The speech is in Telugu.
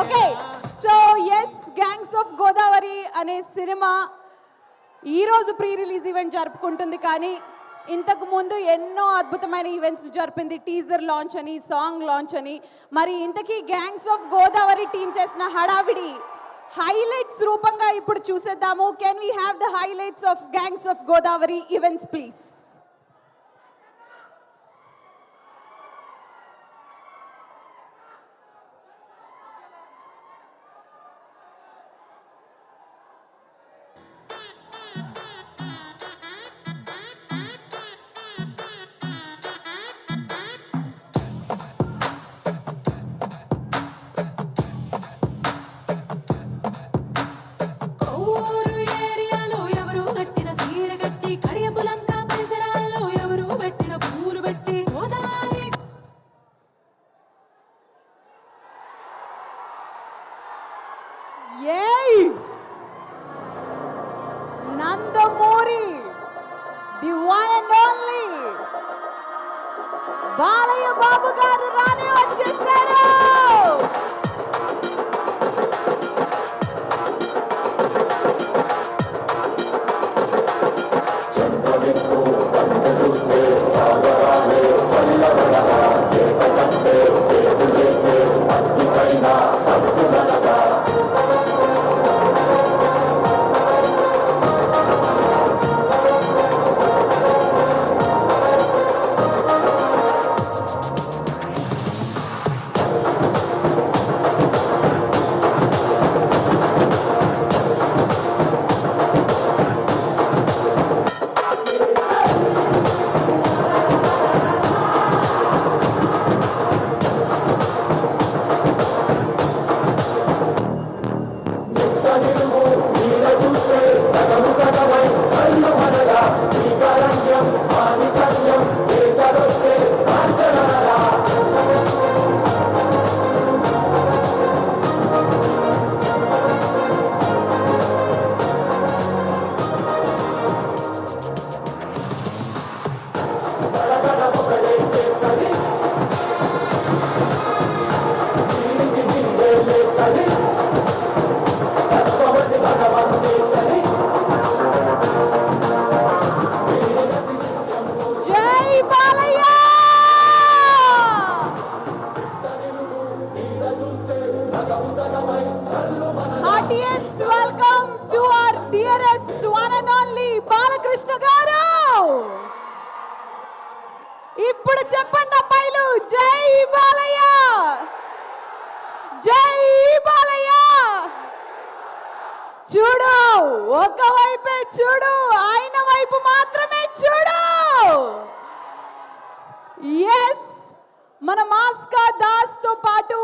Okay so yes Gangs of Godavari అనే సినిమా ఈరోజు ప్రీ రిలీజ్ ఈవెంట్ జరుపుకుంటుంది. కానీ ఇంతకు ముందు ఎన్నో అద్భుతమైన ఈవెంట్స్ జరిపింది. టీజర్ లాంచ్ అని, సాంగ్ లాంచ్ అని. మరి ఇంతకీ గ్యాంగ్స్ ఆఫ్ గోదావరి టీం చేసిన హడావిడి హైలైట్స్ రూపంగా ఇప్పుడు చూసేద్దాము. Can we have the highlights of gangs of Godavari events please? Nandamuri the one and only Balayya Babu garu రాని వచ్చేసారు. ఇప్పుడు చెప్పండి అబ్బాయిలు, జై బాలయ్య, జై బాలయ్య. చూడు, ఒకవైపే చూడు, ఆయన వైపు మాత్రమే చూడు. ఎస్, మన మాస్కా దాస్ తో పాటు